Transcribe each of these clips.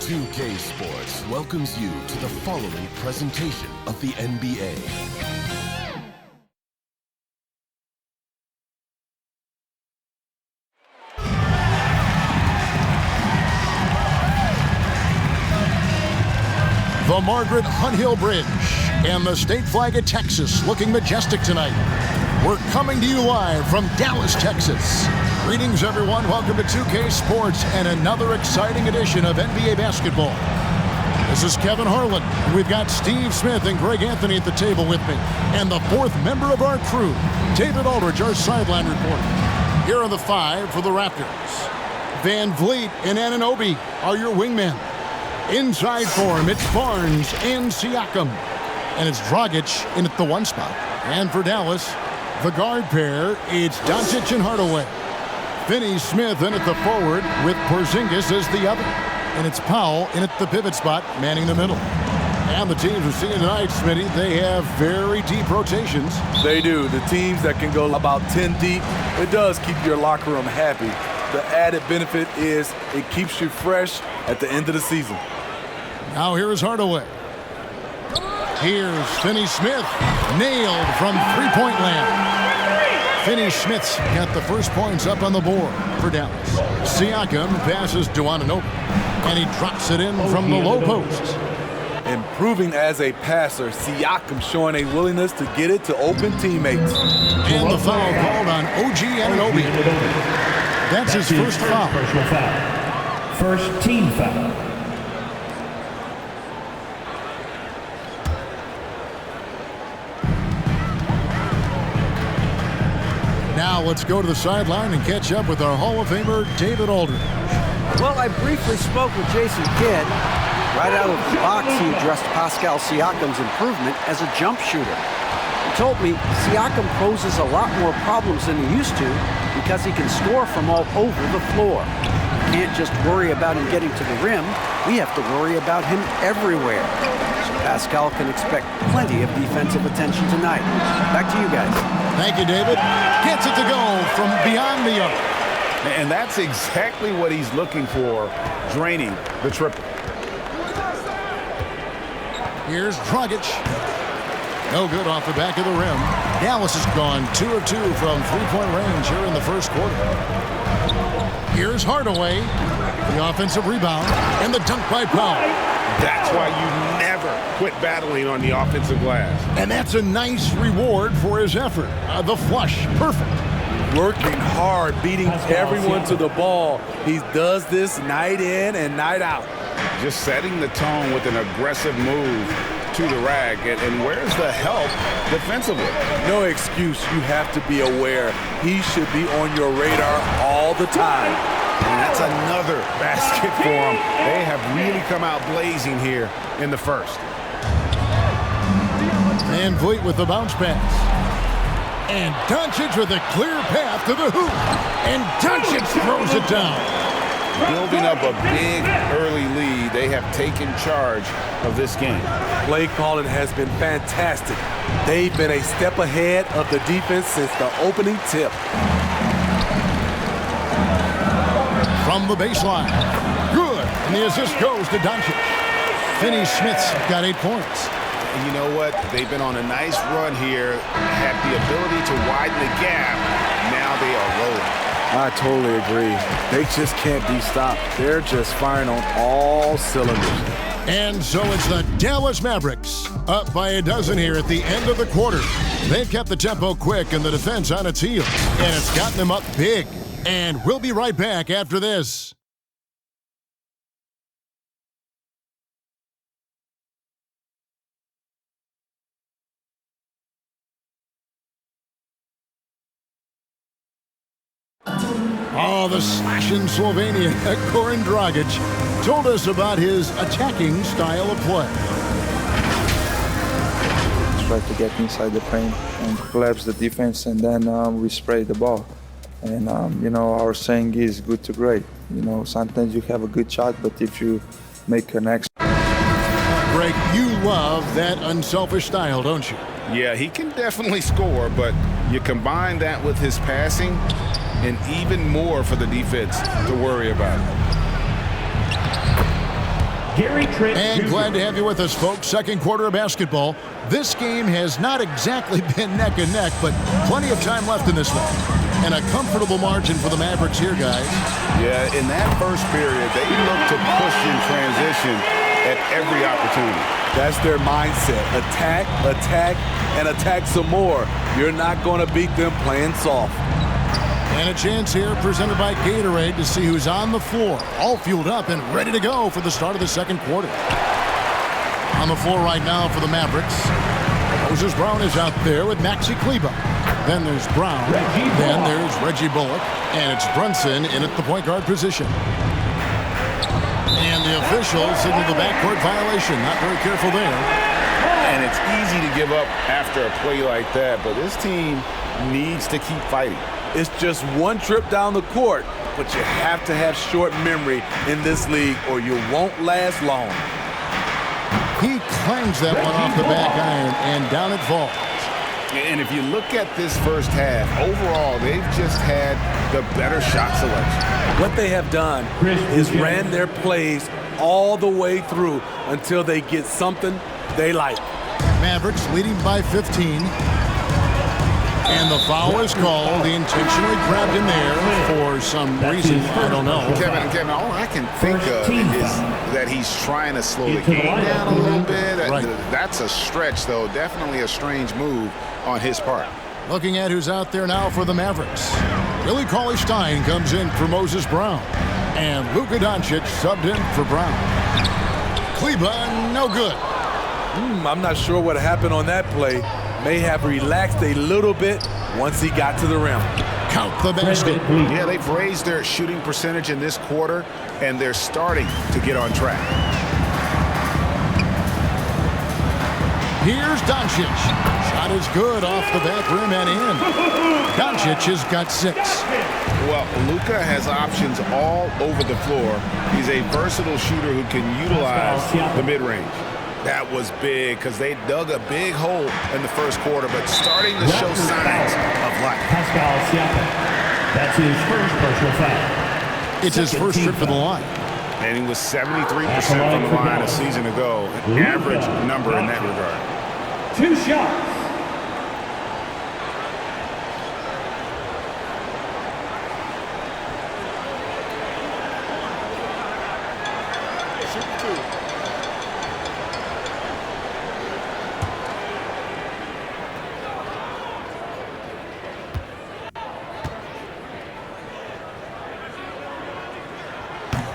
2K Sports welcomes you to the following presentation of the NBA. The Margaret Hunt Hill Bridge and the state flag of Texas looking majestic tonight. We're coming to you live from Dallas, Texas. Greetings, everyone. Welcome to 2K Sports and another exciting edition of NBA basketball. This is Kevin Harlan. We've got Steve Smith and Greg Anthony at the table with me. And the fourth member of our crew, David Aldridge, our sideline reporter. Here are the five for the Raptors. Van Vliet and Anunoby are your wingmen. Inside form, it's Barnes and Siakam. And it's Dragic in at the one spot. And for Dallas, the guard pair, it's Doncic and Hardaway. Finney-Smith in at the forward with Porzingis as the other. And it's Powell in at the pivot spot, manning the middle. And the teams we're seeing tonight, Smitty, they have very deep rotations. They do. The teams that can go about 10 deep, it does keep your locker room happy. The added benefit is it keeps you fresh at the end of the season. Now here is Hardaway. Here's Finney-Smith, nailed from three-point land. Finney-Smith's got the first points up on the board for Dallas. Siakam passes to Anunoby, and he drops it in from the low post. Improving as a passer, Siakam showing a willingness to get it to open teammates. And the foul called on OG Anunoby. That's his first foul. First team foul. Now let's go to the sideline and catch up with our Hall of Famer, David Aldridge. Well, I briefly spoke with Jason Kidd. Right out of the box, he addressed Pascal Siakam's improvement as a jump shooter. He told me Siakam poses a lot more problems than he used to because he can score from all over the floor. We can't just worry about him getting to the rim. We have to worry about him everywhere. So Pascal can expect plenty of defensive attention tonight. Back to you guys. Thank you, David. Gets it to go from beyond the arc. And that's exactly what he's looking for, draining the triple. Here's Dragic. No good off the back of the rim. Dallas has gone 2 of 2 from three-point range here in the first quarter. Here's Hardaway. The offensive rebound and the dunk by Powell. That's why you never quit battling on the offensive glass. And that's a nice reward for his effort. The flush, perfect. Working hard, beating everyone to the ball. He does this night in and night out. Just setting the tone with an aggressive move to the rack. And where's the help defensively? No excuse. You have to be aware. He should be on your radar all the time. And that's another basket for him. They have really come out blazing here in the first. Van Vliet with the bounce pass. And Doncic with a clear path to the hoop. And Doncic throws it down. Building up a big early lead, they have taken charge of this game. Play calling has been fantastic. They've been a step ahead of the defense since the opening tip. From the baseline. Good. And the assist goes to Doncic. Finney-Smith's got 8 points. And you know what? They've been on a nice run here, had the ability to widen the gap. Now they are rolling. I totally agree. They just can't be stopped. They're just firing on all cylinders. And so it's the Dallas Mavericks up by a dozen here at the end of the quarter. They've kept the tempo quick and the defense on its heels. And it's gotten them up big. And we'll be right back after this. Oh, the slash in Slovenia. Goran Dragic told us about his attacking style of play. Try to get inside the paint and collapse the defense, and then we spray the ball. And, our saying is good to great. Sometimes you have a good shot, but if you make an extra. Greg, you love that unselfish style, don't you? Yeah, he can definitely score, but you combine that with his passing, and even more for the defense to worry about. Gary Trent And Jr. glad to have you with us, folks. Second quarter of basketball. This game has not exactly been neck and neck, but plenty of time left in this one. And a comfortable margin for the Mavericks here, guys. Yeah, in that first period, they looked to push in transition at every opportunity. That's their mindset. Attack, attack, and attack some more. You're not going to beat them playing soft. And a chance here presented by Gatorade to see who's on the floor. All fueled up and ready to go for the start of the second quarter. On the floor right now for the Mavericks. Moses Brown is out there with Maxi Kleber. Then there's Brown. Then there's Reggie Bullock. And it's Brunson in at the point guard position. And the officials signal the backcourt violation. Not very careful there. And it's easy to give up after a play like that, but this team needs to keep fighting. It's just one trip down the court, but you have to have short memory in this league or you won't last long. He clangs that one off the back iron, and down it falls. And if you look at this first half, overall, they've just had the better shot selection. What they have done is ran their plays all the way through until they get something they like. Mavericks leading by 15. And the foul is called. He intentionally grabbed him there for some reason. I don't know. Kevin, all I can think of is that he's trying to slow the game down a little bit. Right. That's a stretch, though. Definitely a strange move on his part. Looking at who's out there now for the Mavericks. Willie Cauley-Stein comes in for Moses Brown. And Luka Doncic subbed in for Brown. Kleber, no good. I'm not sure what happened on that play. May have relaxed a little bit once he got to the rim. Count the basket. Yeah, they've raised their shooting percentage in this quarter, and they're starting to get on track. Here's Doncic. Shot is good off the back rim and in. Doncic has got 6. Well, Luka has options all over the floor. He's a versatile shooter who can utilize the mid-range. That was big because they dug a big hole in the first quarter, but starting to show signs of life. Pascal Siakam. That's his first personal foul. It's his first trip to the line. And he was 73% from the line a season ago. An average number in that regard. 2 shots.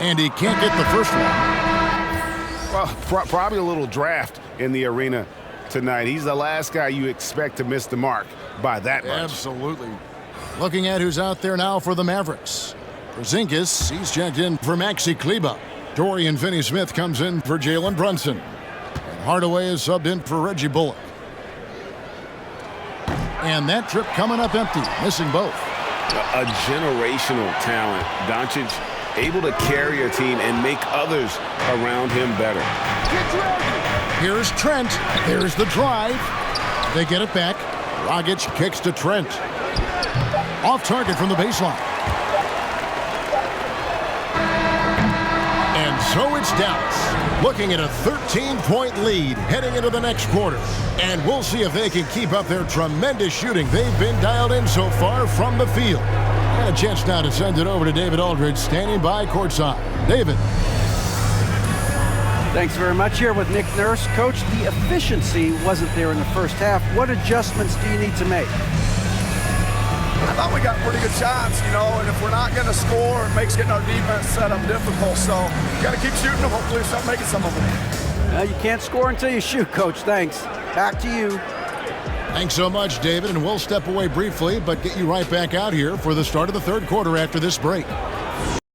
And he can't get the first one. Well, probably a little draft in the arena tonight. He's the last guy you expect to miss the mark by that much. Absolutely. Looking at who's out there now for the Mavericks. Porzingis, he's checked in for Maxi Kleber. Dorian Finney-Smith comes in for Jalen Brunson. And Hardaway is subbed in for Reggie Bullock. And that trip coming up empty, missing both. A generational talent. Doncic able to carry a team and make others around him better. Here's Trent. There's the drive. They get it back. Dragic kicks to Trent. Off target from the baseline. And so it's Dallas, looking at a 13-point lead heading into the next quarter. And we'll see if they can keep up their tremendous shooting they've been dialed in so far from the field. And a chance now to send it over to David Aldridge, standing by courtside. David. Thanks very much. Here with Nick Nurse. Coach, the efficiency wasn't there in the first half. What adjustments do you need to make? I thought we got pretty good shots, and if we're not going to score, it makes getting our defense set up difficult. So got to keep shooting them. Hopefully we start making some of them. Well, you can't score until you shoot, Coach. Thanks. Back to you. Thanks so much, David, and we'll step away briefly, but get you right back out here for the start of the third quarter after this break.